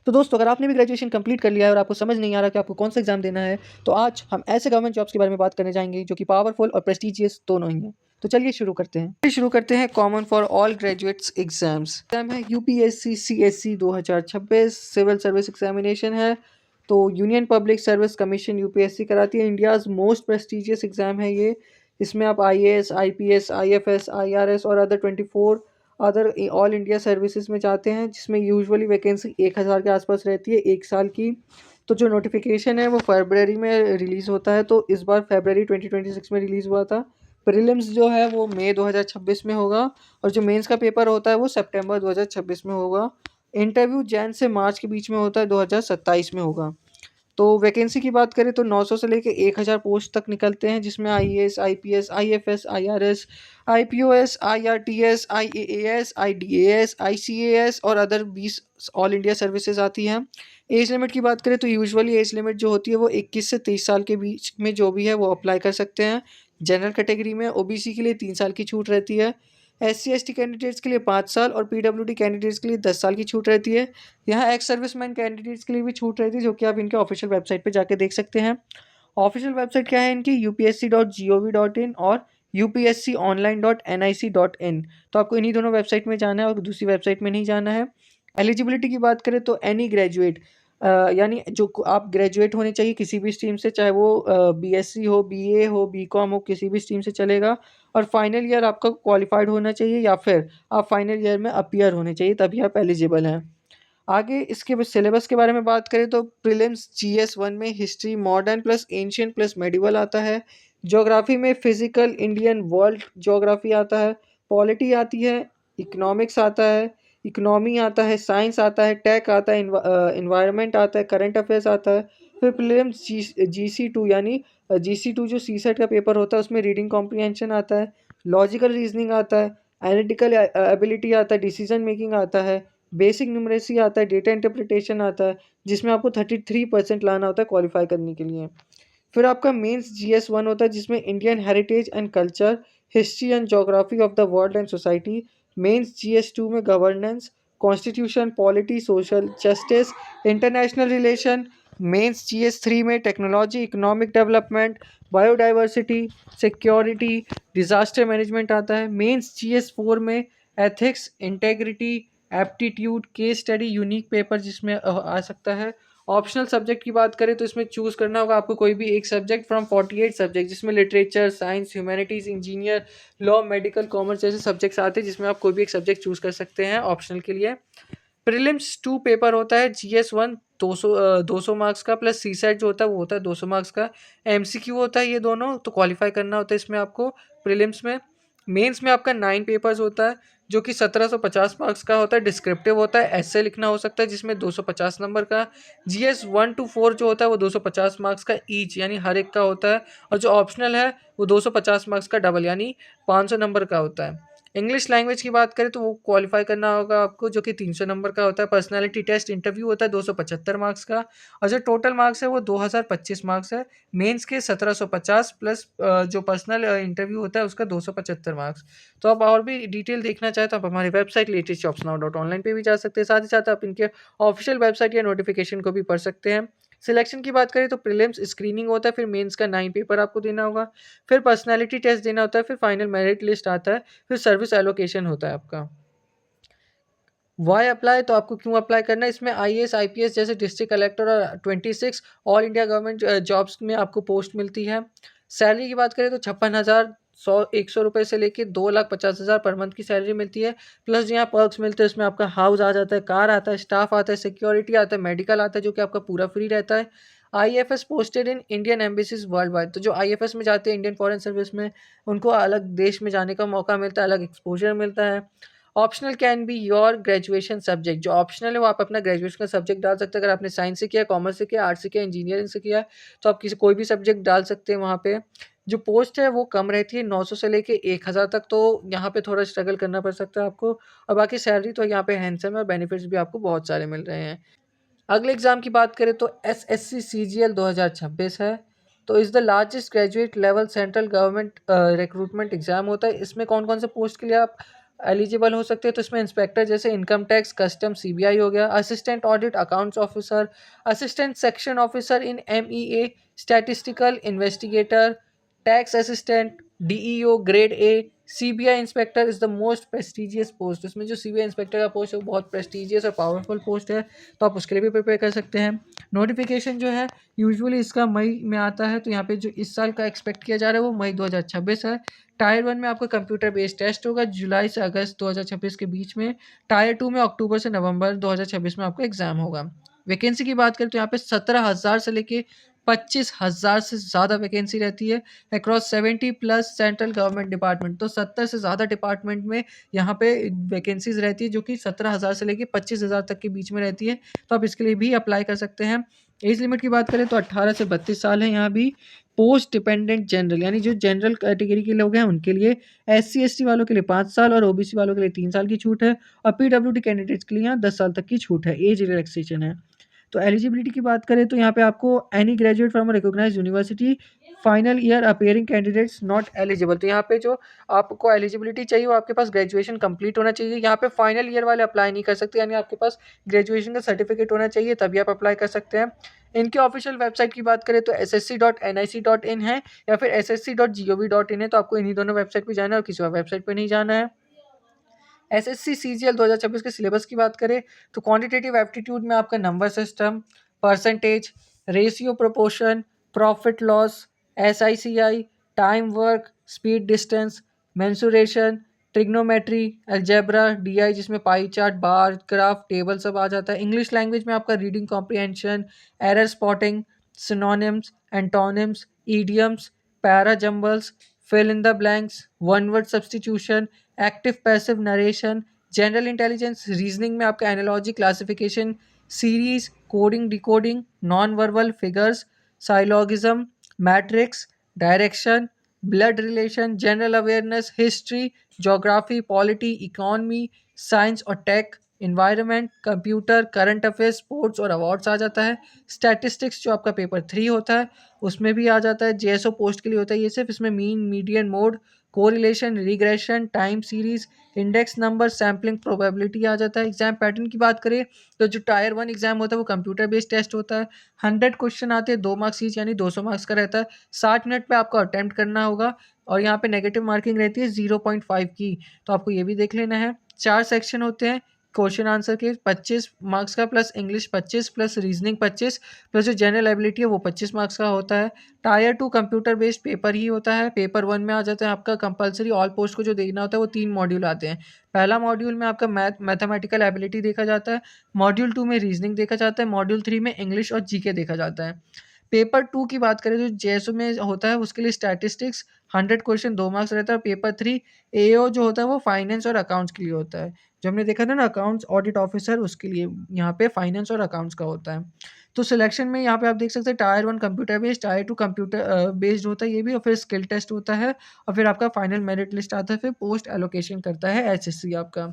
तो दोस्तों, अगर आपने भी ग्रेजुएशन कंप्लीट कर लिया है और आपको समझ नहीं आ रहा कि आपको कौन सा एग्जाम देना है, तो आज हम ऐसे गवर्नमेंट जॉब्स के बारे में बात करने जाएंगे जो कि पावरफुल और प्रेस्टिजियस दोनों ही हैं। तो चलिए शुरू करते हैं common for all graduates exams. Exam है UPSC CSC 2026 civil service examination है। तो union public service commission UPSC कराती है। इंडियाज मोस्ट प्रेस्टिजियस एग्जाम है ये। इसमें आप आईएएस, आईपीएस, आईएफएस, आईआरएस और other 24 other all India services में जाते हैं, जिसमें यूजुअली वैकेंसी 1000 के आसपास रहती है 1 साल की। तो जो नोटिफिकेशन है वो फरवरी में रिलीज़ होता है, तो इस बार फरवरी 2026 में रिलीज़ हुआ था। प्रीलिम्स जो है वो मई 2026 में होगा और जो मेंस का पेपर होता है वो सितंबर 2026 में होगा। इंटरव्यू जैन से मार्च के बीच में होता है, 2027 में होगा। तो वैकेंसी की बात करें तो 900 से लेके 1000 पोस्ट तक निकलते हैं, जिसमें IAS, IPS, IFS, IRS, IPoS, IRTS, IAS, IDAS, ICAS और अदर 20 ऑल इंडिया सर्विसेज आती हैं। एज लिमिट की बात करें तो यूजुअली एज लिमिट जो होती है वो 21 से 23 साल के बीच में जो भी है वो अप्लाई कर सकते हैं। जनरल कैटेगरी में ओबीसी के लिए 3 साल की छूट रहती है। SC/ST कैंडिडेट्स के लिए 5 साल और पीडब्ल्यूडी कैंडिडेट्स के लिए 10 साल की छूट रहती है। यहाँ एक्स सर्विसमैन कैंडिडेट्स के लिए भी छूट रहती है, जो कि आप इनके ऑफिशियल वेबसाइट पे जाके देख सकते हैं। ऑफिशियल वेबसाइट क्या है इनकी? upsc.gov.in और upsconline.nic.in। तो आपको इन्हीं दोनों वेबसाइट में जाना है और दूसरी वेबसाइट में नहीं जाना है। एलिजिबिलिटी की बात करें तो एनी ग्रेजुएट, यानी जो आप ग्रेजुएट होने चाहिए किसी भी स्ट्रीम से, चाहे वो बीएससी हो, बीए हो, बीकॉम हो, किसी भी स्ट्रीम से चलेगा। और फाइनल ईयर आपका क्वालिफाइड होना चाहिए या फिर आप फाइनल ईयर में अपीयर होने चाहिए, तभी आप एलिजिबल हैं। आगे इसके सिलेबस के बारे में बात करें तो प्रीलिम्स GS1 में history, modern plus ancient plus medieval आता है। ज्योग्राफी में फिजिकल, इंडियन, वर्ल्ड ज्योग्राफी आता है। पॉलिटी आती है, इकोनॉमिक्स आता है, इकोनॉमी आता है, साइंस आता है, टेक आता है, इन्वायरमेंट आता है, करंट अफेयर्स आता है। फिर प्रीलिम्स GC2 यानी GC2 जो सीसेट का पेपर होता है उसमें रीडिंग कॉम्प्रिहेंशन आता है, लॉजिकल रीजनिंग आता है, एनालिटिकल एबिलिटी आता है, डिसीजन मेकिंग आता है, बेसिक न्यूमरेसी आता है, डेटा इंटरप्रिटेशन आता है, जिसमें आपको 33% लाना होता है क्वालिफाई करने के लिए। फिर आपका मेंस GS1 होता है, जिसमें Indian heritage and culture, history and geography of the world and society. Mains GS2 में governance, constitution, polity, social justice, international relation. Mains GS3 में technology, economic development, biodiversity, security, disaster management आता है। Mains GS4 में ethics, integrity, aptitude, case study, unique paper जिसमें आ सकता है। Optional subject की बात करें तो इसमें चूज़ करना होगा आपको कोई भी एक सब्जेक्ट फ्रॉम 48 सब्जेक्ट, जिसमें literature, science, humanities, engineer, law, medical, commerce जैसे सब्जेक्ट्स आते हैं, जिसमें आप कोई भी एक सब्जेक्ट चूज़ कर सकते हैं ऑप्शनल के लिए। प्रीलिम्स 2 पेपर होता है। GS1 200 मार्क्स का प्लस सीसेट जो होता है वो होता है 200 मार्क्स का। MCQ होता है ये दोनों, तो क्वालिफाई करना होता है इसमें आपको प्रीलिम्स में। मेंस में आपका 9 पेपर्स होता है, जो कि 1750 मार्क्स का होता है। डिस्क्रिप्टिव होता है, ऐसे लिखना हो सकता है जिसमें 250 नंबर का। GS1 to 4 जो होता है वो 250 मार्क्स का ईच यानी हर एक का होता है। और जो ऑप्शनल है वो 250 मार्क्स का डबल यानी 500 नंबर का होता है। इंग्लिश लैंग्वेज की बात करें तो वो क्वालिफाई करना होगा आपको, जो कि 300 नंबर का होता है। पर्सनालिटी टेस्ट इंटरव्यू होता है 275 मार्क्स का। और जो टोटल मार्क्स है वो 2025 मार्क्स है। मेंस के 1750 प्लस जो पर्सनल इंटरव्यू होता है उसका 275 मार्क्स। तो आप और भी डिटेल देखना चाहें तो आप हमारी वेबसाइट latestjobsnow.online पे भी जा सकते हैं। साथ ही साथ आप इनके ऑफिशियल वेबसाइट या नोटिफिकेशन को भी पढ़ सकते हैं। सिलेक्शन की बात करें तो प्रीलिम्स स्क्रीनिंग होता है, फिर मेंस का 9 पेपर आपको देना होगा, फिर पर्सनालिटी टेस्ट देना होता है, फिर फाइनल मेरिट लिस्ट आता है, फिर सर्विस एलोकेशन होता है आपका। वाई अप्लाई, तो आपको क्यों अप्लाई करना है? इसमें आईएएस, आईपीएस जैसे डिस्ट्रिक्ट कलेक्टर और 26 ऑल इंडिया गवर्नमेंट जॉब्स में आपको पोस्ट मिलती है। सैलरी की बात करें तो 56,100 रुपये से लेके 2,50,000 पर मंथ की सैलरी मिलती है। प्लस यहाँ पर्क्स मिलते हैं, उसमें आपका हाउस आ जाता है, कार आता है, स्टाफ आता है, सिक्योरिटी आता है, मेडिकल आता है जो कि आपका पूरा फ्री रहता है। IFS posted in Indian embassies world wide, तो जो आईएफएस में जाते हैं इंडियन फॉरेन सर्विस में, उनको अलग देश में जाने का मौका मिलता है, अलग एक्सपोजर मिलता है। Optional can be your graduation subject, जो ऑप्शनल है वो आप अपना ग्रेजुएशन का सब्जेक्ट डाल सकते हैं। अगर आपने साइंस से किया, कॉमर्स से किया, आर्ट्स से किया, इंजीनियरिंग से किया, तो आप किसी कोई भी सब्जेक्ट डाल सकते हैं वहाँ पे। जो पोस्ट है वो कम रहती है, 900 से लेके 1000 तक, तो यहाँ पे थोड़ा स्ट्रगल करना पड़ सकता है आपको। और बाकी सैलरी तो यहाँ पे हैंडसम है और बेनिफिट्स भी आपको बहुत सारे मिल रहे हैं। अगले एग्जाम की बात करें तो SSC CGL 2026 है। तो is the largest graduate level central government recruitment exam होता है। इसमें कौन कौन से पोस्ट के लिए आप एलिजिबल हो सकते हैं, तो इसमें इंस्पेक्टर जैसे इनकम टैक्स, कस्टम, सीबीआई हो गया, assistant audit accounts officer, assistant section officer in MEA, statistical investigator, tax assistant, DEO grade A, CBI inspector is the most prestigious post. इसमें जो सीबीआई इंस्पेक्टर का पोस्ट है वो बहुत prestigious और powerful post है, तो आप उसके लिए भी प्रिपेयर कर सकते हैं। नोटिफिकेशन जो है यूजुअली इसका मई में आता है, तो यहाँ पे जो इस साल का एक्सपेक्ट किया जा रहा है वो मई 2026 है। टायर 1 में आपका कंप्यूटर बेस्ड टेस्ट होगा जुलाई से अगस्त 2026 के बीच में। टायर 2 में अक्टूबर से नवंबर 2026 में आपका एग्जाम होगा। वैकेंसी की बात करें तो यहाँ पे 17,000 से लेके 25,000 से ज़्यादा वैकेंसी रहती है across 70 plus central government department. तो 70 से ज़्यादा डिपार्टमेंट में यहाँ पे वैकेंसीज रहती है, जो कि 17,000 से लेके 25,000 तक के बीच में रहती है, तो आप इसके लिए भी अप्लाई कर सकते हैं। एज लिमिट की बात करें तो 18 से 32 साल है यहाँ भी। पोस्ट डिपेंडेंट जनरल यानी जो जनरल कैटेगरी के लोग हैं उनके लिए, SC ST वालों के लिए 5 साल और OBC वालों के लिए 3 साल की छूट है, और PWD कैंडिडेट्स के लिए यहाँ 10 साल तक की छूट है, एज रिलैक्सेशन है। तो एलिजिबिलिटी की बात करें तो यहाँ पे आपको any graduate from recognised university, final year appearing candidates not eligible. तो यहाँ पे जो आपको एलिजिबिलिटी चाहिए वो आपके पास ग्रेजुएशन कंप्लीट होना चाहिए। यहाँ पे फाइनल ईयर वाले अप्लाई नहीं कर सकते, यानी आपके पास ग्रेजुएशन का सर्टिफिकेट होना चाहिए तभी आप अप्लाई कर सकते हैं। इनके ऑफिशियल वेबसाइट की बात करें तो ssc.nic.in है या फिर ssc.gov.in है, तो आपको इन्हीं दोनों वेबसाइट पे जाना है और किसी और वेबसाइट पे नहीं जाना है। SSC CGL 2026 के सिलेबस की बात करें तो क्वांटिटेटिव एप्टीट्यूड में आपका number system, percentage, ratio proportion, profit loss, SICI, time work, speed distance, mensuration, trigonometry, algebra, DI जिसमें pie chart, bar graph, table सब आ जाता है। इंग्लिश लैंग्वेज में आपका reading comprehension, error spotting, synonyms, antonyms, idioms, para jumbles, fill in the blanks, one word substitution, active passive narration, general intelligence, reasoning में आपका analogy, classification, series, coding, decoding, non verbal, figures, syllogism, matrix, direction, blood relation, general awareness, history, geography, polity, economy, science और tech, environment, computer, current affairs, sports और awards आ जाता है। Statistics जो आपका paper 3 होता है उसमें भी आ जाता है। JSO पोस्ट के लिए होता है ये सिर्फ, इसमें mean, median, mode, correlation, regression, time series, index number, sampling probability आ जाता है। एग्जाम पैटर्न की बात करें तो जो टायर 1 एग्जाम होता है वो कंप्यूटर बेस्ड टेस्ट होता है। 100 क्वेश्चन आते हैं, 2 मार्क्स ईच यानी 200 मार्क्स का रहता है। 60 मिनट पे आपको अटेम्प्ट करना होगा और यहाँ पे नेगेटिव मार्किंग रहती है 0.5 की, तो आपको ये भी देख लेना है। 4 सेक्शन होते हैं क्वेश्चन आंसर के, 25 मार्क्स का, plus English 25, plus reasoning 25, plus जो जनरल एबिलिटी है वो 25 मार्क्स का होता है। टायर 2 कंप्यूटर बेस्ड पेपर ही होता है। पेपर 1 में आ जाता है आपका कंपलसरी ऑल पोस्ट को जो देखना होता है वो 3 मॉड्यूल आते हैं। पहला मॉड्यूल में आपका मैथमेटिकल एबिलिटी देखा जाता है, मॉड्यूल 2 में रीजनिंग देखा जाता है, मॉड्यूल 3 में इंग्लिश और जीके देखा जाता है। पेपर 2 की बात करें जो जेएसओ में होता है उसके लिए स्टैटिस्टिक्स 100 क्वेश्चन 2 मार्क्स रहता है, और पेपर 3 एओ जो होता है वो फाइनेंस और अकाउंट्स के लिए होता है। जो हमने देखा था ना अकाउंट्स ऑडिट ऑफिसर, उसके लिए यहाँ पे फाइनेंस और अकाउंट्स का होता है। तो सिलेक्शन में यहाँ पे आप देख सकते हैं tyre 1 computer based, tyre 2 computer based होता है ये भी, और फिर स्किल टेस्ट होता है, और फिर आपका फाइनल मेरिट लिस्ट आता है, फिर पोस्ट एलोकेशन करता है एसएससी आपका।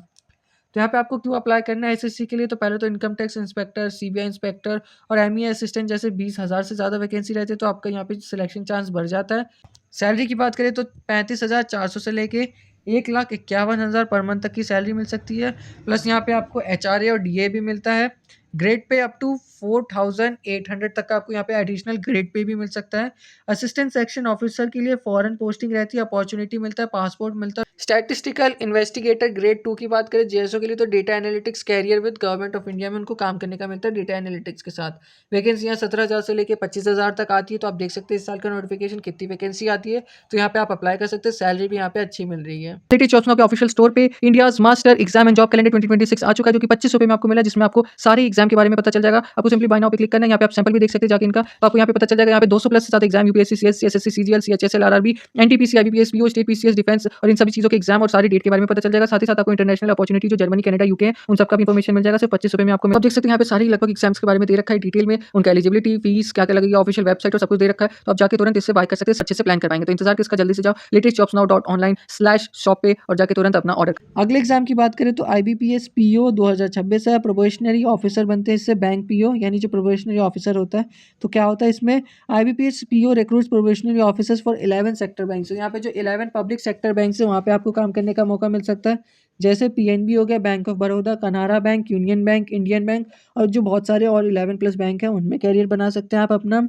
तो यहाँ पे आपको क्यों अप्लाई करना है एसएससी के लिए, तो पहले तो income tax inspector, CBI inspector और एमईए असिस्टेंट जैसे 20,000 से ज़्यादा वैकेंसी रहती है, तो आपका यहाँ पे सिलेक्शन चांस बढ़ जाता है। सैलरी की बात करें तो 35,400 से लेके 1,51,000 पर मंथ तक की सैलरी मिल सकती है। प्लस यहाँ पे आपको एचआरए और डीए भी मिलता है। ग्रेड पे अप टू 4,800 तक का आपको यहाँ पे एडिशनल ग्रेड पे भी मिल सकता है। असिस्टेंट सेक्शन ऑफिसर के लिए फॉरेन पोस्टिंग रहती है, अपॉर्चुनिटी मिलता है, पासपोर्ट मिलता है। स्टैटिस्टिकल इन्वेस्टिगेटर ग्रेड 2 की बात करें जेएसओ के लिए तो data analytics career with government of India में उनको काम करने का मिलता है डेटा एनालिटिक्स के साथ। वैकेंसियाँ 17,000 से लेकर 25,000 तक आती है, तो आप देख सकते हैं इस साल का नोटिफिकेशन कितनी वैकेंसी आती है, तो यहाँ पे आप अप्लाई कर सकते हैं। सैलरी भी यहाँ पे अच्छी मिल रही है। लेटेस्ट जॉब्स के ऑफिशियल स्टोर पे India's master exam and job calendar 2026 आ चुका है, जो कि 25 रुपए में आपको मिला, जिसमें आपको सारे एग्जाम के बारे में पता चल जाएगा। आपको सिंपली बाय नाउ पे क्लिक करना है, यहाँ पे आप सैंपल भी देख सकते हैं जाके इनका, तो आपको यहाँ पे पता चल जाएगा। यहाँ पे 200 प्लस से ज्यादा exam UPSC, CSC, SSC, CGL, CHSL, RRB, NTPC, IBPS, PO, state PCS, defence और इन सभी चीजों के एग्जाम और सारी डेट के बारे में पता चल जाएगा। साथ ही साथ आपको इंटरनेशनल अपॉर्चुनिटी जो जर्मनी, कनाडा, यूके है उन सबका भी इंफॉर्मेशन मिल जाएगा सिर्फ 25 रुपए में आपको। आप देख सकते हैं यहाँ पे सारी लगभग एग्जाम्स के बारे में दे रखा है डिटेल में, उनका एलिजिबिलिटी, फीस क्या क्या लगेगी, ऑफिशियल वेबसाइट और सब कुछ दे रखा है, तो आप जाके तुरंत इससे बाय कर सकते हैं, अच्छे से प्लान कर पाएंगे। तो इंतजार किसका, जल्दी से जाओ latestjobsnow.online/shop पे और जाके तुरंत अपना ऑर्डर। अगले एग्जाम की बात करें तो आईबीपीएस पीओ 2026 है, प्रोबेशनरी ऑफिसर बनते हैं इससे, बैंक पीओ यानी जो प्रोबेशनरी ऑफिसर होता है। तो क्या होता है इसमें, IBPS PO recruits probationary officers for 11 sector bank. तो यहाँ पे जो 11 पब्लिक सेक्टर बैंक है वहाँ पे आपको काम करने का मौका मिल सकता है। जैसे पीएनबी हो गया, bank of Baroda, Canara bank, union bank, Indian bank और जो बहुत सारे और 11+ बैंक हैं उनमें करियर बना सकते हैं आप अपना।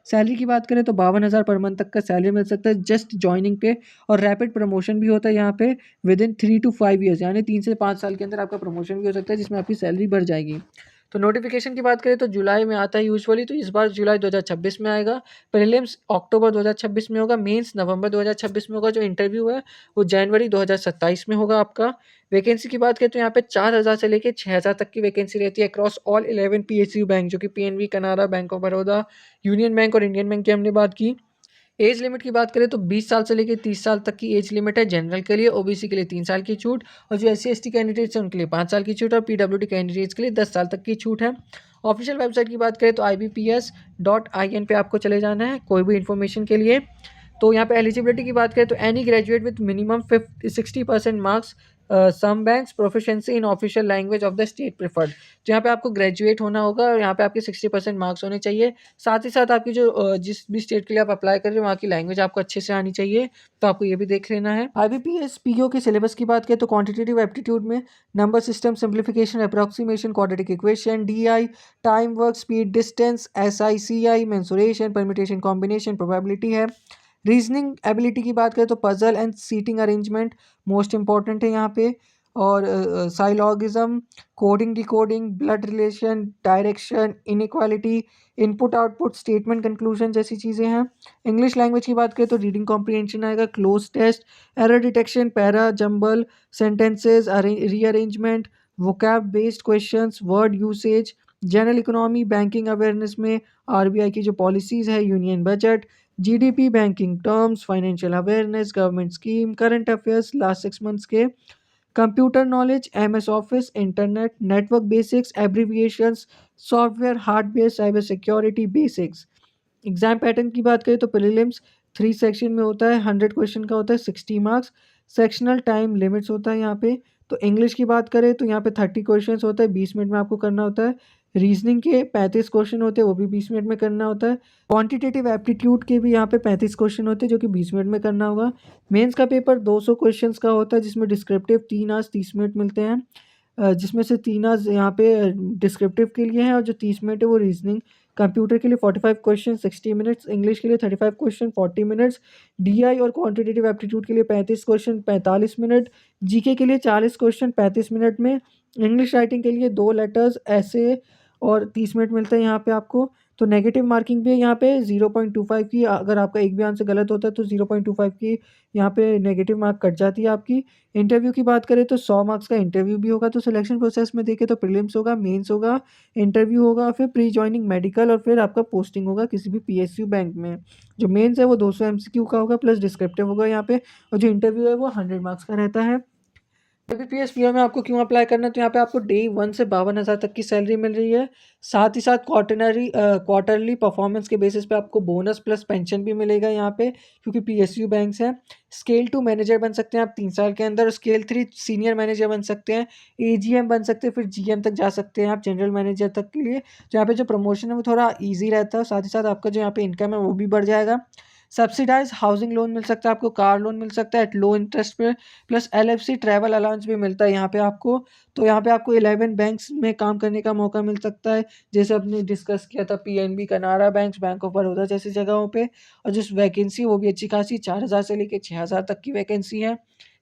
सैलरी की बात करें तो 52,000 पर मंथ तक का सैलरी मिल सकता है जस्ट जॉइनिंग पे, और रैपिड प्रमोशन भी होता है यहाँ पे विदिन 3 to 5 ईयर्स, यानी 3 से 5 साल के अंदर आपका प्रमोशन भी हो सकता है जिसमें आपकी सैलरी बढ़ जाएगी। तो नोटिफिकेशन की बात करें तो जुलाई में आता है यूजुअली, तो इस बार जुलाई 2026 में आएगा। प्रीलिम्स अक्टूबर 2026 में होगा, मेंस नवंबर 2026 में होगा, जो इंटरव्यू है वो जनवरी 2027 में होगा आपका। वैकेंसी की बात करें तो यहाँ पे 4,000 से लेकर 6,000 तक की वैकेंसी रहती है अक्रॉस ऑल 11 पीएसयू बैंक, जो कि PNB, Canara, bank of Baroda, union bank और इंडियन बैंक की हमने बात की। एज लिमिट की बात करें तो 20 साल से लेकर 30 साल तक की एज लिमिट है जनरल के लिए, ओबीसी के लिए 3 साल की छूट, और जो SC/ST कैंडिडेट्स हैं उनके लिए 5 साल की छूट, और PWD कैंडिडेट्स के लिए 10 साल तक की छूट है। ऑफिशियल वेबसाइट की बात करें तो ibps.in पे आपको चले जाना है कोई भी इन्फॉर्मेशन के लिए। तो यहाँ पे एलिजिबिलिटी की बात करें तो any graduate with minimum 60% marks, some banks proficiency in official language of the state preferred. तो यहाँ पे आपको ग्रेजुएट होना होगा और यहाँ पे आपके 60% मार्क्स होने चाहिए। साथ ही साथ आपकी जो जिस भी स्टेट के लिए आप अप्लाई कर रहे हो वहाँ की लैंग्वेज आपको अच्छे से आनी चाहिए, तो आपको ये भी देख लेना है। IBPS PO के सिलेबस की बात करें तो क्वांटिटेटिव एप्टीट्यूड में number system, simplification, approximation, quadratic equation, DI, time, work, speed, distance, SI, CI, mensuration, permutation, combination, probability है। रीजनिंग एबिलिटी की बात करें तो puzzle and seating arrangement most important है यहाँ पे, और syllogism, coding, decoding, blood relation, direction, inequality, input output, statement conclusion जैसी चीज़ें हैं। इंग्लिश लैंग्वेज की बात करें तो रीडिंग कॉम्प्रिहेंशन आएगा, cloze test, error detection, para, jumble, sentences, rearrangement, vocab based questions, word usage, general economy, banking awareness में RBI की जो पॉलिसीज़ है, union budget, GDP, banking terms, financial awareness, government scheme, current affairs last 6 months के, computer knowledge, MS office, internet, network basics, abbreviations, software, hardware, cyber security basics. Exam pattern की बात करें तो prelims 3 section में होता है, 100 question का होता है, 60 मार्क्स, सेक्शनल टाइम लिमिट्स होता है यहाँ पे। तो इंग्लिश की बात करें तो यहाँ पे 30 क्वेश्चन होता है, 20 मिनट में आपको करना होता है। रीजनिंग के 35 क्वेश्चन होते हैं, वो भी 20 मिनट में करना होता है। क्वांटिटेटिव एप्टीट्यूड के भी यहाँ पे 35 क्वेश्चन होते हैं जो कि 20 मिनट में करना होगा। मेंस का पेपर 200 क्वेश्चंस का होता है जिसमें डिस्क्रिप्टिव 3 आवर्स 30 मिनट मिलते हैं, जिसमें से 3 आवर्स यहाँ पे डिस्क्रिप्टिव के लिए हैं और जो 30 मिनट है वो रीजनिंग। कंप्यूटर के लिए 45 क्वेश्चन 60 मिनट्स, इंग्लिश के लिए 35 क्वेश्चन 40 मिनट्स, DI और क्वांटिटेटिव एप्टीट्यूड के लिए 35 क्वेश्चन 45 मिनट, GK के लिए 40 क्वेश्चन 35 मिनट में, इंग्लिश राइटिंग के लिए 2 लेटर्स ऐसे और 30 मिनट मिलते हैं यहाँ पे आपको। तो नेगेटिव मार्किंग भी है यहाँ पे 0.25 की, अगर आपका एक भी आंसर गलत होता है तो 0.25 की यहाँ पे नेगेटिव मार्क कट जाती है आपकी। इंटरव्यू की बात करें तो 100 मार्क्स का इंटरव्यू भी होगा। तो सिलेक्शन प्रोसेस में देखें तो प्रीलिम्स होगा, मेंस होगा, इंटरव्यू होगा, फिर प्री जॉइनिंग मेडिकल और फिर आपका पोस्टिंग होगा किसी भी PSU बैंक में। जो मेंस है वो 200 MCQ का होगा प्लस डिस्क्रिप्टिव होगा यहाँ पे, और जो इंटरव्यू है वो 100 मार्क्स का रहता है। IBPS PO में आपको क्यों अप्लाई करना है, तो यहाँ पे आपको डे 1 से 52,000 तक की सैलरी मिल रही है। साथ ही साथ क्वार्टरली परफॉर्मेंस के बेसिस पे आपको बोनस प्लस पेंशन भी मिलेगा यहाँ पे, क्योंकि PSU बैंक्स हैं। स्केल 2 मैनेजर बन सकते हैं आप 3 साल के अंदर, स्केल 3 सीनियर मैनेजर बन सकते हैं, AGM बन सकते हैं, फिर GM तक जा सकते हैं आप जनरल मैनेजर तक के लिए। तो यहाँ पे जो प्रमोशन है वो थोड़ा ईजी रहता है, साथ ही साथ आपका जो यहाँ पे इनकम है वो भी बढ़ जाएगा। सब्सिडाइज हाउसिंग लोन मिल सकता है आपको, कार लोन मिल सकता है एट लो इंटरेस्ट पे, प्लस LFC ट्रैवल अलाउंस भी मिलता है यहाँ पे आपको। तो यहाँ पे आपको 11 बैंक्स में काम करने का मौका मिल सकता है, जैसे आपने डिस्कस किया था PNB, Canara banks, bank of Baroda जैसी जगहों पे। और जो वैकेंसी वो भी अच्छी खासी 4,000 से लेकर 6,000 तक की वैकेंसी है।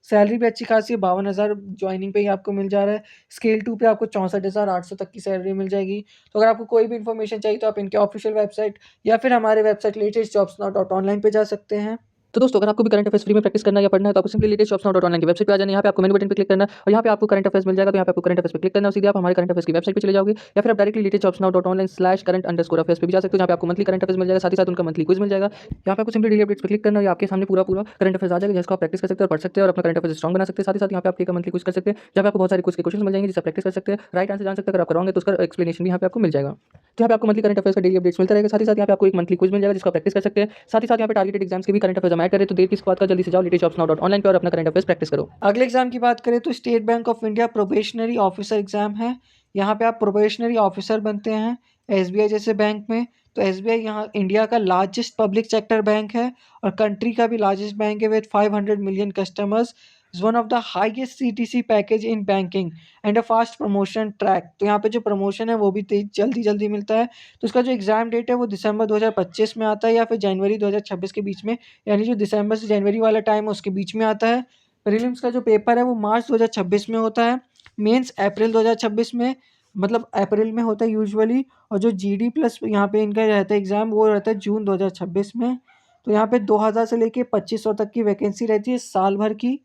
सैलरी भी अच्छी खासी है, 52,000 ज्वाइनिंग पे ही आपको मिल जा रहा है। स्केल 2 पे आपको 64,800 तक की सैलरी मिल जाएगी। तो अगर आपको कोई भी इन्फॉर्मेशन चाहिए तो आप इनके ऑफिशियल वेबसाइट या फिर हमारे वेबसाइट latestjobsnow.online पे जा सकते हैं। तो दोस्तों, अगर आपको भी करंट अफेयर्स फ्री में प्रैक्टिस करना है या पढ़ना है तो आपको सिंपली latestjobsnow.online की वेबसाइट पे आ जाना है। यहाँ पे आपको मेनू बटन पे क्लिक करना है और यहाँ पे आपको करंट अफेयर्स मिल जाएगा। तो यहाँ पे आपको करंट अफेयर्स पे क्लिक करना है, सीधे आप हमारे करंट अफेयर्स की वेबसाइट पे चले जाओगे, या फिर आप डायरेक्टली latestjobsnow.online/current अंडरस्कोर अफेयर्स पे भी जा सकते हो। यहाँ पे आपको मंथली करंट अफेयर्स मिल जाएगा, साथ ही साथ उनका मंथली क्विज मिल जाएगा। यहाँ पे आपको सिंपली डेली अपडेट्स पे क्लिक करना है, आपके सामने पूरा करंट अफेयर्स आ जाएगा, जिसको आप प्रैक्टिस कर सकते हैं और पढ़ सकते हैं और अपना करंट अफेयर्स स्ट्रॉन्ग बना सकते हैं। साथ ही साथ यहाँ पे आप एक मंथली क्विज कर सकते हैं, जहाँ पे आपको बहुत सारे क्विज के क्वेश्चन मिल जाएंगे, जिससे प्रैक्टिस कर सकते हैं, राइट आंसर जान सकते हैं। अगर आप कराओगे तो उसका एक्सप्लेनेशन भी यहाँ पे आपको मिल जाएगा। तो यहाँ पे आपको मंथली करंट अफेयर्स का डेली अपडेट्स मिलता रहेगा। साथ ही साथ यहाँ पे आपको एक मंथली क्विज मिल जाएगा, जिसको प्रैक्टिस कर सकते हैं। साथ ही साथ यहाँ पे टारगेटेड एग्जाम्स के भी करंट अफेयर्स हम ऐड करें, तो देर किस बात का, जल्दी से जाओ latestjobsnow.online पे और अपना करंट अफेयर्स प्रैक्टिस करो। अगले एग्जाम की बात करें तो state bank of India probationary officer exam है। यहाँ पे आप प्रोबेशनरी ऑफिसर बनते हैं SBI जैसे बैंक में। तो SBI यहाँ इंडिया का लार्जेस्ट पब्लिक सेक्टर बैंक है और कंट्री का भी लार्जेस्ट बैंक है with 500 million customers. Is one of the highest CTC package in banking and a fast promotion track. तो यहाँ पे जो प्रमोशन है वो भी तेज जल्दी मिलता है। तो उसका जो एग्ज़ाम डेट है वो दिसंबर 2025 में आता है या फिर जनवरी 2026 के बीच में, यानी जो दिसंबर से जनवरी वाला टाइम है उसके बीच में आता है। प्रीलिम्स का जो पेपर है वो मार्च 2026 में होता है। मेंस अप्रैल 2026 में, मतलब अप्रैल में होता है यूजुअली। और जो जीडी प्लस यहाँ पे इनका रहता है एग्ज़ाम वो रहता है जून 2026 में। तो यहाँ पे 2000 से लेके 2500 तक की वैकेंसी रहती है साल भर की।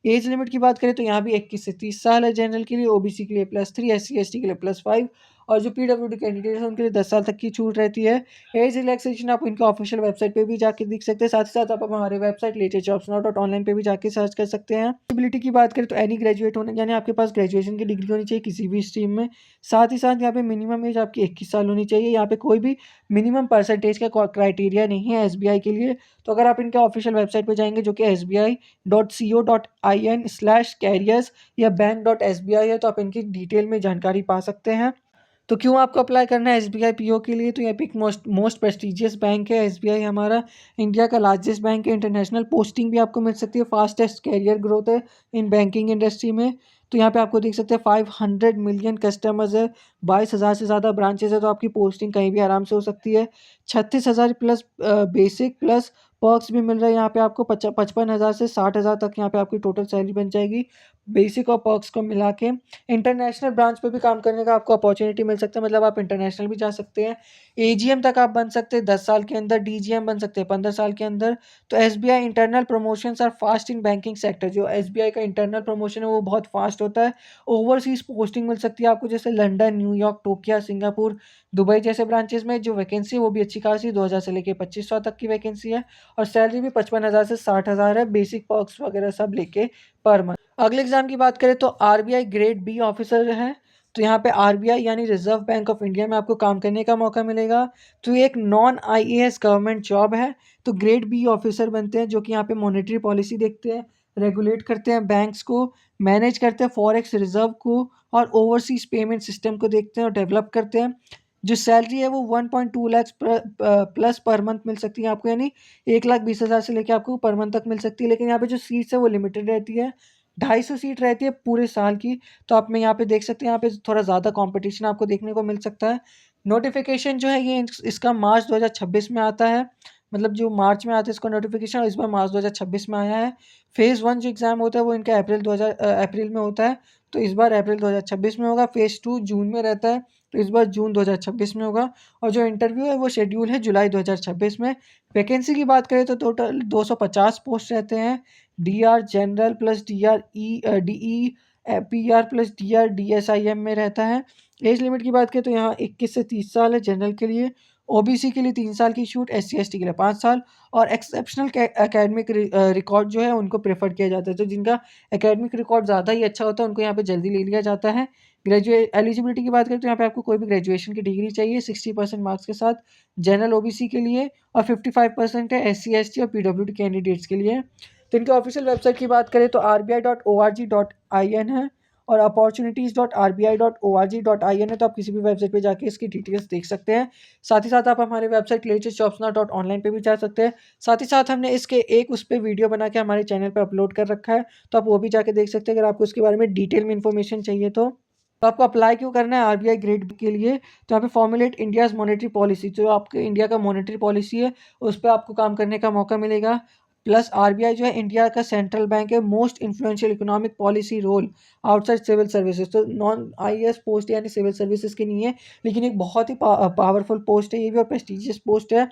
एज लिमिट की बात करें तो यहाँ भी 21 से 30 साल है जनरल के लिए, ओबीसी के लिए +3, एससी एसटी के लिए +5 और जो पीडब्ल्यूडी कैंडिडेट है उनके लिए 10 साल तक की छूट रहती है। एज रिलैक्सेशन आप इनके ऑफिशियल वेबसाइट पे भी जाके देख सकते हैं। साथ ही साथ आप हमारे वेबसाइट latestjobsnow.online पे भी जाके सर्च कर सकते हैं। एलिजिबिलिटी की बात करें तो एनी ग्रेजुएट होने, यानी आपके पास ग्रेजुएशन की डिग्री होनी चाहिए किसी भी स्ट्रीम में। साथ ही साथ यहाँ पे मिनिमम एज आपकी 21 साल होनी चाहिए। यहाँ पे कोई भी मिनिमम परसेंटेज का क्राइटेरिया नहीं है एसबीआई के लिए। तो अगर आप इनके ऑफिशियल वेबसाइट पे जाएंगे जो कि sbi.co.in/careers या bank.sbi है, तो आप इनकी डिटेल में जानकारी पा सकते हैं। तो क्यों आपको अप्लाई करना है एसबीआई पीओ के लिए? तो यहाँ पे एक मोस्ट प्रेस्टिजियस बैंक है एसबीआई, हमारा इंडिया का लार्जेस्ट बैंक है। इंटरनेशनल पोस्टिंग भी आपको मिल सकती है, फास्टेस्ट कैरियर ग्रोथ है इन बैंकिंग इंडस्ट्री में। तो यहाँ पे आपको देख सकते हैं 500 मिलियन कस्टमर्स है, 22,000 से ज़्यादा ब्रांचेस है, तो आपकी पोस्टिंग कहीं भी आराम से हो सकती है। 36,000 प्लस बेसिक प्लस पर्क्स भी मिल रहे हैं यहाँ पे आपको। 55,000 से 60,000 तक यहाँ पे आपकी टोटल सैलरी बन जाएगी बेसिक और पर्क्स को मिला के। इंटरनेशनल ब्रांच पे भी काम करने का आपको अपॉर्चुनिटी मिल सकता है, मतलब आप इंटरनेशनल भी जा सकते हैं। एजीएम तक आप बन सकते हैं 10 साल के अंदर, डीजीएम बन सकते हैं 15 साल के अंदर। तो SBI internal promotions are fast in banking sector. जो एसबीआई का इंटरनल प्रमोशन है वो बहुत फास्ट होता है। ओवरसीज पोस्टिंग मिल सकती है आपको, जैसे London, New York, Tokyo, Singapore, Dubai जैसे ब्रांचेस में जो वैकेंसी है वो भी अच्छी खासी 2000 से लेके 2500 तक की वैकेंसी है। और सैलरी भी 55,000 से 60,000 है, बेसिक पर्क्स वगैरह सब लेके पर मंथ। अगले एग्जाम की बात करें तो आरबीआई ग्रेड बी ऑफिसर है। तो यहाँ पे आरबीआई यानी रिजर्व बैंक ऑफ इंडिया में आपको काम करने का मौका मिलेगा। तो ये एक नॉन आईएएस गवर्नमेंट जॉब है। तो ग्रेड बी ऑफिसर बनते हैं जो कि यहाँ पे मॉनेटरी पॉलिसी देखते हैं, रेगुलेट करते हैं बैंक्स को, मैनेज करते हैं फॉरेक्स रिजर्व को और ओवरसीज पेमेंट सिस्टम को देखते हैं और डेवलप करते हैं। जो सैलरी है वो 1.2 लाख प्लस पर मंथ मिल सकती है आपको, यानी 1,20,000 से लेके आपको पर मंथ तक मिल सकती है। लेकिन यहाँ पे जो सीट्स है वो लिमिटेड रहती है, 250 सीट रहती है पूरे साल की। तो आप में यहाँ पे देख सकते हैं, यहाँ पे थोड़ा ज़्यादा कंपटीशन आपको देखने को मिल सकता है। नोटिफिकेशन जो है ये इसका मार्च 2026 में आता है, मतलब जो मार्च में आता है इसका नोटिफिकेशन, और इस बार मार्च 2026 में आया है। फेज़ 1 जो एग्ज़ाम होता है वो इनका अप्रैल में होता है, तो इस बार अप्रैल 2026 में होगा। फेज़ 2 जून में रहता है, तो इस बार जून 2026 में होगा। और जो इंटरव्यू है वो शेड्यूल है जुलाई 2026 में। वैकेंसी की बात करें तो टोटल 250 पोस्ट रहते हैं। DR general plus DEPR plus DR DSIM में रहता है। एज लिमिट की बात करें तो यहाँ 21 से 30 साल है जनरल के लिए, ओबीसी के लिए 3 साल की छूट, एससी एसटी के लिए 5 साल और एक्सेप्शनल एकेडमिक रिकॉर्ड जो है उनको प्रेफर किया जाता है। तो जिनका एकेडमिक रिकॉर्ड ज़्यादा ही अच्छा होता है उनको यहाँ पे जल्दी ले लिया जाता है। एलिजिबिलिटी की बात करें तो यहाँ पे आपको कोई भी ग्रेजुएशन की डिग्री चाहिए 60% मार्क्स के साथ जनरल ओबीसी के लिए, और 55% है एससी एसटी और पीडब्ल्यूडी कैंडिडेट्स के लिए। तो इनके ऑफिशियल वेबसाइट की बात करें तो rbi.org.in है और opportunities.rbi.org.in है। तो आप किसी भी वेबसाइट पे जाके इसकी डिटेल्स देख सकते हैं। साथ ही साथ आप हमारे वेबसाइट latestjobsnow.online पे भी जा सकते हैं। साथ ही साथ हमने इसके एक उस पे वीडियो बना के हमारे चैनल पे अपलोड कर रखा है, तो आप वो भी जाके देख सकते हैं अगर आपको इसके बारे में डिटेल में इन्फॉर्मेशन चाहिए तो। तो आपको अप्लाई क्यों करना है आरबीआई ग्रेड के लिए? तो यहाँ पे फॉर्मुलेट इंडियाज़ मॉनेटरी पॉलिसी, जो आपके इंडिया का मॉनेटरी पॉलिसी है उस पर आपको काम करने का मौका मिलेगा। प्लस आरबीआई जो है इंडिया का सेंट्रल बैंक है, most influential economic policy role outside civil services. तो नॉन आईएएस पोस्ट यानी सिविल सर्विसेज की नहीं है, लेकिन एक बहुत ही पावरफुल पोस्ट है ये भी और प्रेस्टिजियस पोस्ट है।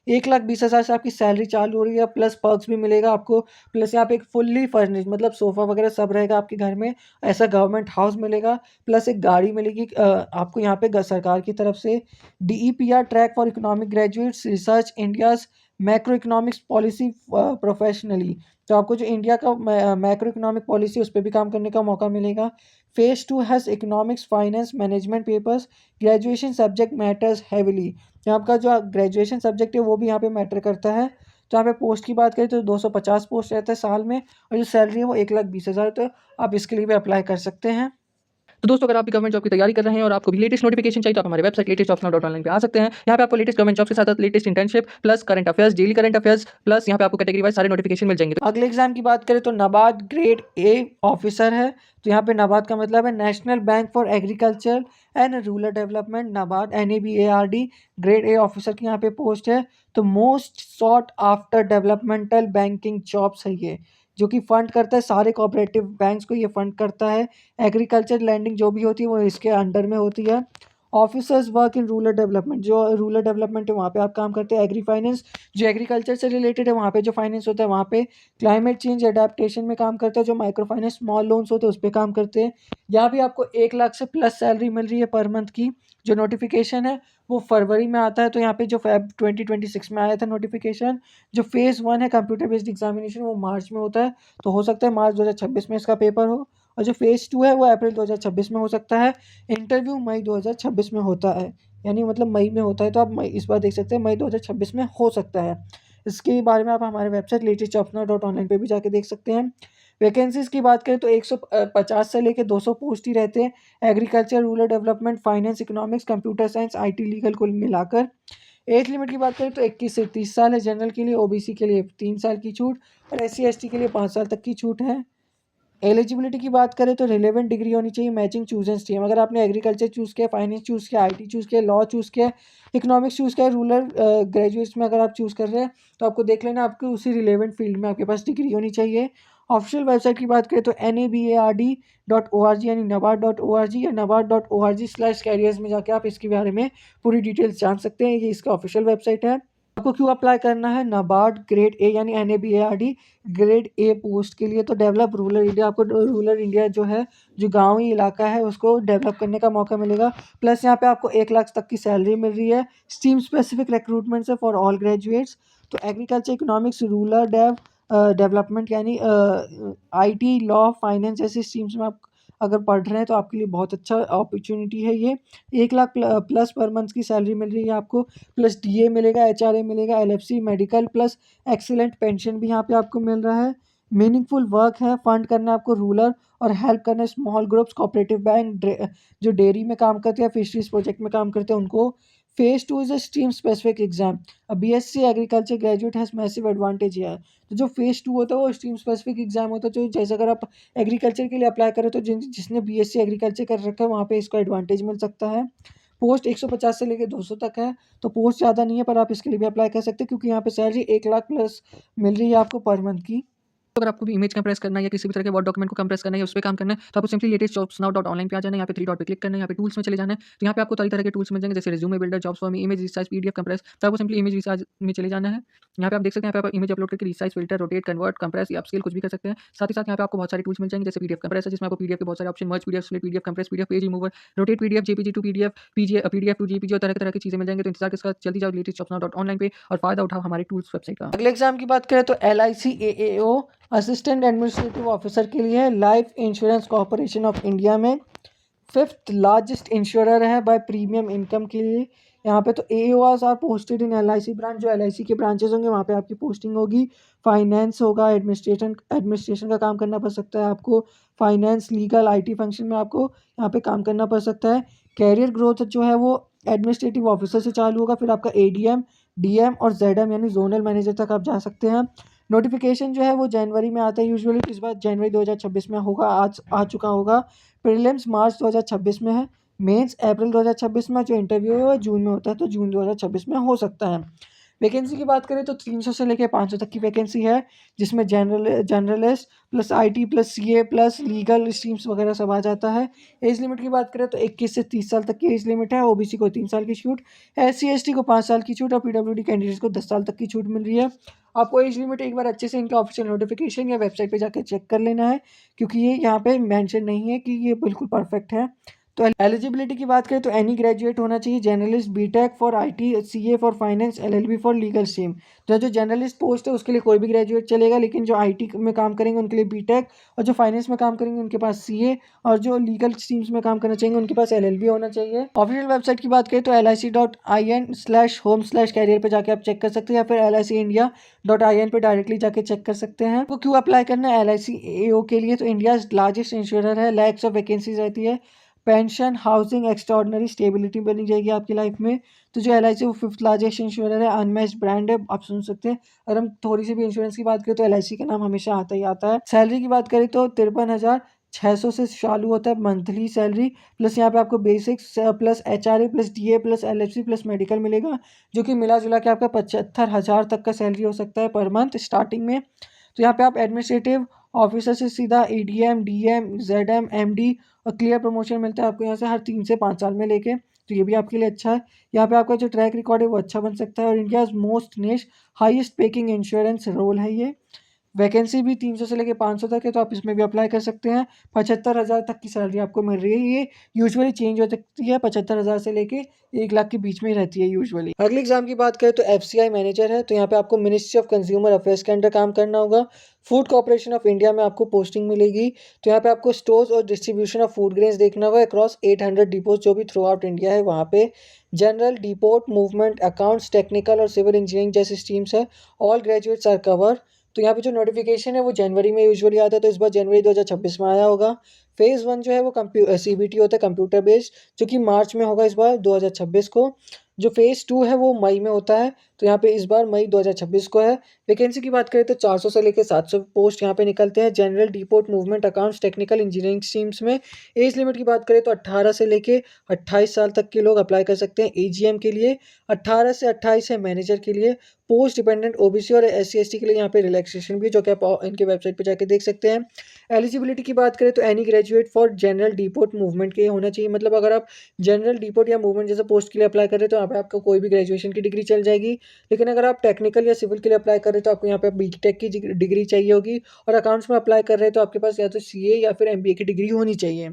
1,20,000 से आपकी सैलरी चालू हो रही है, प्लस पर्क्स भी मिलेगा आपको। प्लस यहाँ पे एक फुल्ली फर्निश्ड, मतलब सोफ़ा वगैरह सब रहेगा आपके घर में, ऐसा गवर्नमेंट हाउस मिलेगा। प्लस एक गाड़ी मिलेगी आपको यहाँ पे सरकार की तरफ से। DEPR track for economic graduates research India's macro economics policy professionally. तो आपको जो इंडिया का मैक्रो इकोनॉमिक पॉलिसी उस पर भी काम करने का मौका मिलेगा। Phase 2 has economics finance management papers, graduation subject matters heavily. यहाँ का जो ग्रेजुएशन सब्जेक्ट है वो भी यहाँ पे मैटर करता है। तो यहाँ पे पोस्ट की बात करें तो 250 पोस्ट रहता है साल में, और जो सैलरी है वो 1,20,000। तो आप इसके लिए भी अप्लाई कर सकते हैं। तो दोस्तों अगर आप भी गवर्नमेंट जॉब की तैयारी कर रहे हैं और आपको भी लेटेस्ट नोटिफिकेशन चाहिए तो आप हमारे वेबसाइट latestjobsnow.online पे आ सकते हैं। यहाँ पे आपको लेटेस्ट गवर्नमेंट जॉब के साथ latest internship plus current affairs, daily current affairs plus यहाँ पे आपको कैटेगरी वाइज सारे नोटिफिकेशन मिल जाएंगे। अगले एग्जाम की बात करें तो नाबार्ड ग्रेड ए ऑफिसर है। तो यहाँ पे नाबार्ड का मतलब है national bank for agriculture and rural development, NABARD NABARD grade A officer की यहाँ पे पोस्ट है। तो most sought after developmental banking jobs है ये, जो कि फंड करता है सारे कोऑपरेटिव बैंक्स को, ये फंड करता है। एग्रीकल्चर लैंडिंग जो भी होती है वो इसके अंडर में होती है। Officers work in rural development, जो रूरल डेवलपमेंट है वहाँ पे आप काम करते हैं। एग्री फाइनेंस जो एग्रीकल्चर से रिलेटेड है वहाँ पे जो फाइनेंस होता है वहाँ पे। क्लाइमेट चेंज अडेप्टेशन में काम करता है, जो माइक्रो फाइनेंस स्मॉल लोन्स होते हैं उस पर काम करते हैं। यहाँ भी आपको 1 लाख से प्लस सैलरी मिल रही है पर मंथ की। जो नोटिफिकेशन है वो फरवरी में आता है। तो यहाँ पे जो Feb 2026 में आया था नोटिफिकेशन, जो फेज़ 1 है कंप्यूटर बेस्ड एग्जामिनेशन वो मार्च में होता है। तो हो सकता है मार्च 2026 में इसका पेपर हो, और जो फेज़ 2 है वो अप्रैल 2026 में हो सकता है। इंटरव्यू मई 2026 में होता है, यानी मतलब मई में होता है। तो आप मई इस बार देख सकते हैं मई 2026 में हो सकता है। इसके बारे में आप हमारे वेबसाइट latestjobsnow.online पे भी जाके देख सकते हैं। वैकेंसीज की बात करें तो 150 से लेकर 200 पोस्ट ही रहते हैं। Agriculture, rural development, finance, economics, computer science, IT, legal कुल मिलाकर। एज लिमिट की बात करें तो 21 से 30 साल है। जनरल के लिए, OBC के लिए 3 साल की छूट, और SC ST के लिए 5 साल तक की छूट है। एलिजिबिलिटी की बात करें तो रिलेवेंट डिग्री होनी चाहिए, मैचिंग चूज एंड स्ट्रीम। अगर आपने एग्रीकल्चर चूज़ किया, फाइनेंस चूज़ किया, IT चूज़ किया, लॉ चूज़ किया, इकोनॉमिक्स चूज़ किया, रूरल ग्रेजुएट्स में अगर आप चूज़ कर रहे हैं तो आपको देख लेना आपके उसी रिलेवेंट फील्ड में आपके पास डिग्री होनी चाहिए। ऑफिशियल वेबसाइट की बात करें तो NABARD.org यानी nabaard.org या nabaard.org/careers में जाके आप इसके बारे में पूरी डिटेल्स जान सकते हैं। ये इसका ऑफिशियल वेबसाइट है। आपको क्यों अप्लाई करना है? नाबार्ड ग्रेड ए यानी NABARD ग्रेड ए पोस्ट के लिए। तो डेवलप रूरल इंडिया, आपको रूरल इंडिया जो है, जो गाँवी इलाका है उसको डेवलप करने का मौका मिलेगा। प्लस यहाँ पे आपको 1 लाख तक की सैलरी मिल रही है। स्ट्रीम स्पेसिफिक रिक्रूटमेंट है फॉर ऑल ग्रेजुएट्स। तो एग्रीकल्चर, इकोनॉमिक्स, रूरल डेवलपमेंट यानी IT, लॉ, फाइनेंस ऐसी स्ट्रीम्स में आप अगर पढ़ रहे हैं तो आपके लिए बहुत अच्छा अपॉर्चुनिटी है ये। 1 लाख प्लस पर मंथ की सैलरी मिल रही है आपको। प्लस DA मिलेगा, HRA मिलेगा, LFC, medical, plus excellent pension भी यहाँ पे आपको मिल रहा है। मीनिंगफुल वर्क है, फंड करना है आपको रूरल, और हेल्प करना है स्मॉल ग्रुप्स, कोऑपरेटिव बैंक, जो डेयरी में काम करते हैं, फिशरीज प्रोजेक्ट में काम करते हैं उनको। Phase 2 is a stream specific exam. BSc agriculture graduate has massive advantage है। तो जो फेज 2 होता है वो स्ट्रीम स्पेसिफिक एग्जाम होता है। जो जैसे अगर आप एग्रीकल्चर के लिए अप्लाई करें तो जिसने BSc एग्रीकल्चर कर रखा है वहाँ पे इसको एडवांटेज मिल सकता है। पोस्ट 150 से लेकर 200 तक है। तो पोस्ट ज़्यादा नहीं है पर आप इसके लिए भी अप्लाई कर सकते हैं, क्योंकि यहाँ पे सैलरी 1 लाख प्लस मिल रही है आपको पर मंथ की। अगर आपको भी इमेज कंप्रेस करना है या किसी भी तरह के वर्ड डॉक्यूमेंट को कंप्रेस करना है या उस पे काम करना है तो आपको सिंपली latestjobsnow.online पे आ जाना है। यहाँ पे 3 डॉट पे क्लिक करना है, यहाँ पे टूल्स में चले जाना है। तो यहाँ पे आपको तरह तरह के टूल्स मिल जाएंगे, जैसे resume builder, jobs for me, image resize, PDF compress. तो आपको सिंपली इमेज रिसाइज में चले जाना है। यहाँ पे आप देख सकते हैं, यहाँ पे आप इमेज अपलोड करके resize, filter, rotate, convert, compress या अपस्केल कुछ भी कर सकते हैं। साथ ही साथ यहाँ पे आपको बहुत सारे टूल्स मिल जाएंगे, जैसे PDF कंप्रेस है जिसमें आपको PDF के बहुत सारे option, merge PDF, split PDF, compress PDF, page remover, rotate PDF, JPG to PDF, PDF to JPG और तरह की चीजें मिल जाएंगे। तो इंतजार किसका, जल्दी जाओ latestjobsnow.online पे और फायदा उठाओ हमारे टूल्स वेबसाइट का। अगले एग्जाम की बात करें तो LIC AAO assistant administrative officer के लिए है। Life insurance corporation of India में 5th लार्जेस्ट इंश्योरर है बाय प्रीमियम इनकम के लिए। यहाँ पे तो AORs are posted in LIC branch. जो LIC के ब्रांचेस होंगे वहाँ पे आपकी पोस्टिंग होगी। फाइनेंस होगा, एडमिनिस्ट्रेशन का काम करना पड़ सकता है आपको। फाइनेंस, लीगल, IT फंक्शन में आपको यहाँ पे काम करना पड़ सकता है। कैरियर ग्रोथ जो है वो एडमिनिस्ट्रेटिव ऑफिसर से चालू होगा, फिर आपका ADM, DM और ZM यानी जोनल मैनेजर तक आप जा सकते हैं। नोटिफिकेशन जो है वो जनवरी में आता है यूजुअली, इस बार जनवरी 2026 में होगा, आज आ चुका होगा। प्रीलिम्स मार्च 2026 में है। मेंस अप्रैल 2026 में, जो इंटरव्यू है जून में होता है, तो जून 2026 में हो सकता है। वैकेंसी की बात करें तो 300 से लेकर 500 तक की वैकेंसी है, जिसमें journalist plus IT plus CA plus legal streams वगैरह सब आ जाता है। एज लिमिट की बात करें तो 21 से 30 साल तक की एज लिमिट है। OBC को 3 साल की छूट, SC ST को 5 साल की छूट और PWD कैंडिडेट्स को 10 साल तक की छूट मिल रही है। आपको एज लिमिट एक बार अच्छे से इनका ऑफिशियल नोटिफिकेशन या वेबसाइट पे जाकर चेक कर लेना है, क्योंकि ये यहाँ पे मेंशन नहीं है कि ये बिल्कुल परफेक्ट है। तो एलिजिबिलिटी की बात करें तो एनी ग्रेजुएट होना चाहिए। Journalist, BTech for IT, CA for finance, LLB for legal stream. तो जो जर्नलिस्ट पोस्ट है उसके लिए कोई भी ग्रेजुएट चलेगा, लेकिन जो IT में काम करेंगे उनके लिए BTech, और जो फाइनेंस में काम करेंगे उनके पास CA, और जो लीगल स्ट्रीम्स में काम करना चाहिए उनके पास LLB होना चाहिए। ऑफिशियल वेबसाइट की बात करें तो lic.in/home/career पे जाके आप चेक कर सकते हैं, या फिर licindia.in पे डायरेक्टली जाके चेक कर सकते हैं। तो क्यों अप्लाई करना है LIC AO के लिए? तो इंडिया लार्जेस्ट इंश्योरर है, लैक्स ऑफ वैकेंसीज रहती है। पेंशन, हाउसिंग, एक्स्ट्राऑर्डिनरी स्टेबिलिटी बनी जाएगी आपकी लाइफ में। तो जो एलआईसी वो 5th लार्जेस्ट इंश्योरर है, अनमैच्ड ब्रांड है, आप सुन सकते हैं। अगर हम थोड़ी सी भी इंश्योरेंस की बात करें तो एलआईसी का नाम हमेशा आता ही आता है। सैलरी की बात करें तो 53,600 से चालू होता है मंथली सैलरी, प्लस यहाँ पे आपको basics plus HRA plus DA plus LFC plus medical मिलेगा, जो कि मिला जुला के आपका 75,000 तक का सैलरी हो सकता है पर मंथ स्टार्टिंग में। तो यहाँ पे आप एडमिनिस्ट्रेटिव ऑफिसर से सीधा एडीएम, डीएम, जेडएम, एमडी और क्लियर प्रमोशन मिलता है आपको यहाँ से हर 3 से 5 साल में लेके। तो ये भी आपके लिए अच्छा है। यहाँ पे आपका जो ट्रैक रिकॉर्ड है वो अच्छा बन सकता है, और इंडिया मोस्ट नेश हाईएस्ट पेकिंग इंश्योरेंस रोल है ये। वैकेंसी भी 300 से लेके 500 तक है, तो आप इसमें भी अप्लाई कर सकते हैं। 75,000 तक की सैलरी आपको मिल रही है। ये यूजुअली चेंज हो सकती है, 75,000 से लेके 1 लाख के बीच में ही रहती है यूजुअली। अगले एग्जाम की बात करें तो एफसीआई मैनेजर है, तो यहाँ पे आपको मिनिस्ट्री ऑफ कंज्यूमर अफेयर्स के अंडर काम करना होगा। फूड कॉर्पोरेशन ऑफ इंडिया में आपको पोस्टिंग मिलेगी। तो यहाँ पे आपको स्टोर्स और डिस्ट्रीब्यूशन ऑफ फूड ग्रेन्स देखना होगा अक्रॉस 800 डिपोज जो भी थ्रू आउट इंडिया है वहाँ पे। General, depot, movement, accounts, technical और सिविल इंजीनियरिंग जैसी स्ट्रीम्स है। All graduates are cover. तो यहाँ पे जो नोटिफिकेशन है वो जनवरी में यूजुअली आता है, तो इस बार जनवरी 2026 में आया होगा। फेज़ 1 जो है वो सीबीटी होता है, कंप्यूटर बेस्ड, जो कि मार्च में होगा इस बार 2026 को। जो फेज़ 2 है वो मई में होता है, तो यहाँ पे इस बार मई 2026 को है। वैकेंसी की बात करें तो 400 से लेकर 700 पोस्ट यहाँ पे निकलते हैं general, depot, movement, accounts, technical, engineering streams में। एज लिमिट की बात करें तो 18 से लेके 28 साल तक के लोग अप्लाई कर सकते हैं एजीएम के लिए। 18 से 28 है मैनेजर के लिए। पोस्ट डिपेंडेंट ओबीसी और एससी एसटी के लिए यहाँ पे रिलैक्सेशन भी, जो कि आप इनके वेबसाइट पे जाके देख सकते हैं। एलिजिबिलिटी की बात करें तो any graduate for general, depot, movement के होना चाहिए। मतलब अगर आप जनरल, डिपोट या मूवमेंट जैसे पोस्ट के लिए अप्लाई कर रहे हैं तो यहाँ पे आपको कोई भी ग्रेजुएशन की डिग्री चल जाएगी। लेकिन अगर आप टेक्निकल या सिविल के लिए अप्लाई कर रहे हैं तो आपको यहाँ पे बीटेक की डिग्री चाहिए होगी। और अकाउंट्स में अप्लाई कर रहे हैं तो आपके पास या तो सीए या फिर एमबीए की डिग्री होनी चाहिए।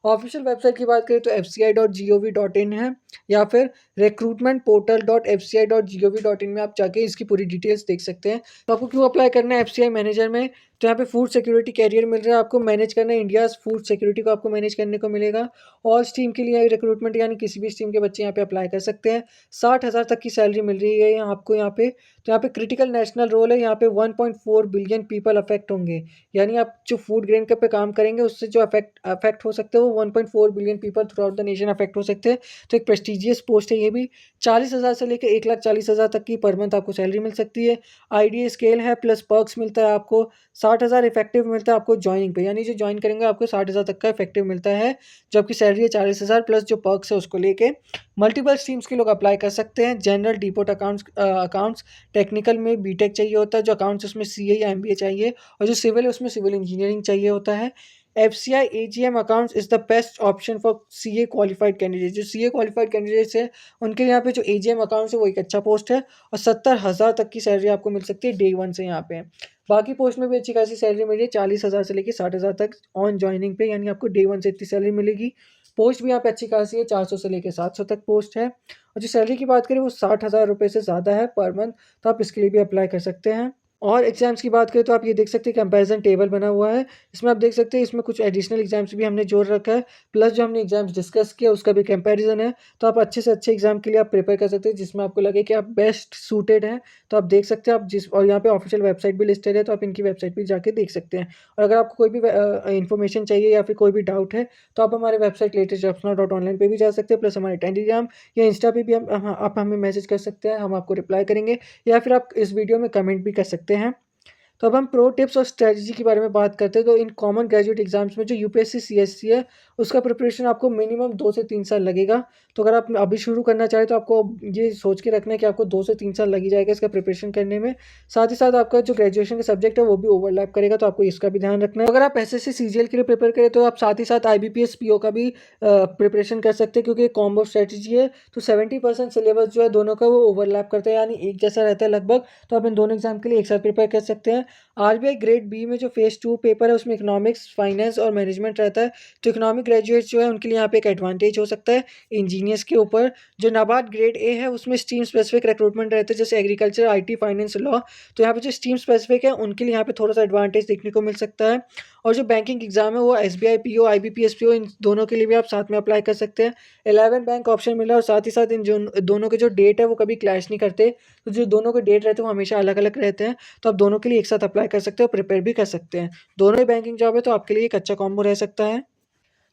ऑफिशियल वेबसाइट की बात करें तो fci.gov.in है, या फिर recruitmentportal.fci.gov.in में आप जाके इसकी पूरी डिटेल्स देख सकते हैं। तो आपको क्यों अप्लाई करना है एफसीआई मैनेजर में? तो यहाँ पे फूड सिक्योरिटी कैरियर मिल रहा है आपको, मैनेज करना है इंडिया फूड सिक्योरिटी को आपको मैनेज करने को मिलेगा। ऑल स्ट्रीम के लिए रिक्रूटमेंट, यानी किसी भी स्ट्रीम के बच्चे यहाँ पे अप्लाई कर सकते हैं। 60,000 तक की सैलरी मिल रही है आपको यहाँ पे। तो यहाँ पे क्रिटिकल नेशनल रोल है, यहाँ पे 1.4 बिलियन पीपल अफेक्ट होंगे। यानी आप जो फूड ग्रेन के पे काम करेंगे उससे जो अफेक्ट हो सकते हैं वो 1.4 billion people through out the nation affect हो सकते हैं। तो एक प्रेस्टिजियस पोस्ट है ये भी। 40,000 से लेकर 1,40,000 तक की पर मंथ आपको सैलरी मिल सकती है। आईडीए स्केल है, प्लस पर्क्स मिलता है आपको। 60,000 इफेक्टिव मिलता है आपको ज्वाइनिंग पे, यानी जो ज्वाइन करेंगे आपको 60,000 तक का इफेक्टिव मिलता है। जबकि सैलरी है 40,000 प्लस जो पर्क्स है उसको लेके। मल्टीपल स्ट्रीम्स के लोग अप्लाई कर सकते हैं। जनरल, डिपोट, अकाउंट्स, टेक्निकल में बीटेक चाहिए होता है, जो अकाउंट्स उसमें सीए या एमबीए चाहिए, और जो सिविल है उसमें सिविल इंजीनियरिंग चाहिए होता है। FCI AGM accounts is the best option for CA qualified candidate. जो सीए क्वालिफाइड कैंडिडेट्स है उनके यहाँ पे जो एजीएम अकाउंट्स है वो एक अच्छा पोस्ट है, और 70,000 तक की सैलरी आपको मिल सकती है डे 1 से यहाँ पे। बाकी पोस्ट में भी अच्छी खासी सैलरी मिली है, 40,000 से लेकर 60,000 तक ऑन ज्वाइनिंग पे, यानी आपको डे 1 से इतनी सैलरी मिलेगी। पोस्ट भी यहाँ पे अच्छी खासी है, 400 से लेकर 700 तक पोस्ट है। और जो सैलरी की बात करें वो 60,000 रुपये से ज़्यादा है पर मंथ, तो आप इसके लिए भी अप्लाई कर सकते हैं। और एग्जाम्स की बात करें तो आप ये देख सकते हैं कंपैरिजन टेबल बना हुआ है। इसमें आप देख सकते हैं इसमें कुछ एडिशनल एग्जाम्स भी हमने जोड़ रखा है, प्लस जो हमने एग्जाम्स डिस्कस किया उसका भी कंपैरिजन है। तो आप अच्छे से अच्छे एग्जाम के लिए आप प्रिपेयर कर सकते हैं जिसमें आपको लगे कि आप बेस्ट सूटेड हैं। तो आप देख सकते हैं आप और यहाँ पे ऑफिशियल वेबसाइट भी लिस्टेड है, तो आप इनकी वेबसाइट पर जाके देख सकते हैं। और अगर आपको कोई भी इन्फॉर्मेशन चाहिए या फिर कोई भी डाउट है तो आप हमारे वेबसाइट latestjobsnow.online पे भी जा सकते हैं, प्लस हमारे टेलीग्राम या इंस्टा पे भी आप हमें मैसेज कर सकते हैं, हम आपको रिप्लाई करेंगे, या फिर आप इस वीडियो में कमेंट भी कर सकते हैं। तो अब हम प्रो टिप्स और स्ट्रेटजी के बारे में बात करते हैं। तो इन कॉमन ग्रेजुएट एग्जाम्स में जो यूपीएससी सीएससी है उसका प्रिपरेशन आपको मिनिमम 2 से 3 साल लगेगा। तो अगर आप अभी शुरू करना चाहें तो आपको ये सोच के रखना है कि आपको 2 से 3 साल लग ही जाएगा इसका प्रिपरेशन करने में। साथ ही साथ आपका जो ग्रेजुएशन का सब्जेक्ट है वो भी ओवरलैप करेगा, तो आपको इसका भी ध्यान रखना है। अगर आप एसएससी सीजीएल के लिए प्रिपेयर करें तो आप साथ ही साथ आईबीपीएस पीओ का भी प्रिपरेशन कर सकते हैं, क्योंकि कॉम्बो स्ट्रेटजी है। तो 70% सिलेबस जो है दोनों का वो ओवरलैप करता है, यानी एक जैसा रहता है लगभग। तो आप इन दोनों एग्जाम के लिए एक साथ प्रिपेयर कर सकते हैं। आरबीआई ग्रेड बी में जो फेज़ 2 पेपर है उसमें इकोनॉमिक्स, फाइनेंस और मैनेजमेंट रहता है। तो इकोनॉमिक ग्रेजुएट्स जो है उनके लिए यहाँ पे एक एडवांटेज हो सकता है इंजीनियर्स के ऊपर। जो नाबार्ड ग्रेड ए है उसमें स्ट्रीम स्पेसिफिक रिक्रूटमेंट रहता है, जैसे एग्रीकल्चर, आईटी, फाइनेंस, लॉ। तो यहाँ पे जो स्ट्रीम स्पेसिफिक है उनके लिए यहाँ पे थोड़ा सा एडवांटेज देखने को मिल सकता है। और जो बैंकिंग एग्जाम है वो एसबीआई पीओ, आईबीपीएस पीओ, इन दोनों के लिए भी आप साथ में अप्लाई कर सकते हैं। 11 बैंक ऑप्शन मिला है, और साथ ही साथ इन जो दोनों के जो डेट है वो कभी क्लैश नहीं करते। तो जो दोनों के डेट रहते हैं वो हमेशा अलग अलग रहते हैं। तो आप दोनों के लिए एक साथ अप्लाई कर सकते हैं और प्रिपेयर भी कर सकते हैं। दोनों ही बैंकिंग जॉब है, तो आपके लिए एक अच्छा कॉम्बो रह सकता है।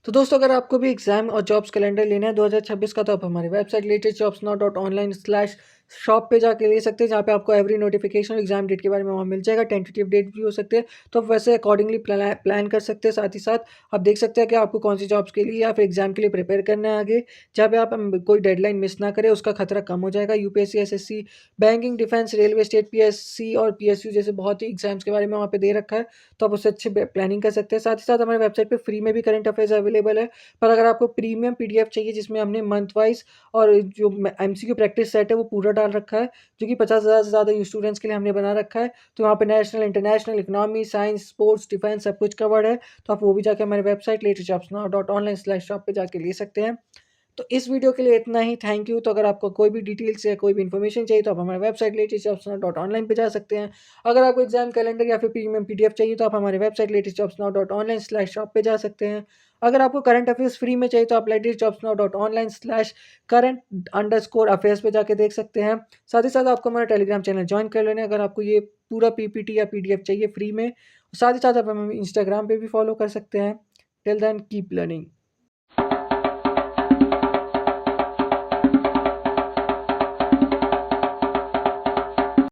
तो दोस्तों अगर आपको भी एग्ज़ाम और जॉब्स कैलेंडर लेना है 2026 का, तो आप हमारी वेबसाइट latestjobsnow.online/शॉप पे जाके ले सकते हैं, जहाँ पे आपको एवरी नोटिफिकेशन और एग्ज़ाम डेट के बारे में वहाँ मिल जाएगा। टेंटेटिव डेट भी हो सकते हैं, तो आप वैसे अकॉर्डिंगली प्लान कर सकते हैं। साथ ही साथ आप देख सकते हैं कि आपको कौन सी जॉब्स के लिए या फिर एग्ज़ाम के लिए प्रिपेयर करना है आगे, जहाँ पे आप कोई डेडलाइन मिस ना करें, उसका खतरा कम हो जाएगा। UPSC, SSC, banking, defence, railway, state PSC और पीएसयू जैसे बहुत ही एग्ज़ाम्स के बारे में वहाँ पे दे रखा है, तो आप उससे अच्छे प्लानिंग कर सकते हैं। साथ ही साथ हमारी वेबसाइट पे फ्री में भी करंट अफेयर्स अवेलेबल है। पर अगर आपको प्रीमियम पीडीएफ चाहिए जिसमें हमने मंथ वाइज़ और जो एमसीक्यू प्रैक्टिस सेट है वो पूरा डाल रखा है, जो कि 50,000 से ज़्यादा स्टूडेंट्स के लिए हमने बना रखा है। तो वहाँ पे national, international, economy, science, sports, defence सब कुछ कवर्ड है। तो आप वो भी जाके हमारी वेबसाइट latestjobsnow.online/shop पे जाके ले सकते हैं। तो इस वीडियो के लिए इतना ही, थैंक यू। तो अगर आपको कोई भी डिटेल्स या कोई भी इन्फॉर्मेशन चाहिए तो आप हमारी वेबसाइट latestjobsnow.online पे जा सकते हैं। अगर आपको एग्जाम कैलेंडर या फिर प्रीमियम पीडीएफ चाहिए तो आप हमारी वेबसाइट latestjobsnow.online/shop पे जा सकते हैं। अगर आपको करंट अफेयर्स फ्री में चाहिए तो आप latestjobsnow.online/current_affairs पे जाके देख सकते हैं। साथ ही साथ आपको हमारा टेलीग्राम चैनल ज्वाइन कर लेना है अगर आपको ये पूरा पीपीटी या पीडीएफ चाहिए फ्री में। साथ ही साथ आप हमें इंस्टाग्राम पे भी फॉलो कर सकते हैं। Till then keep learning.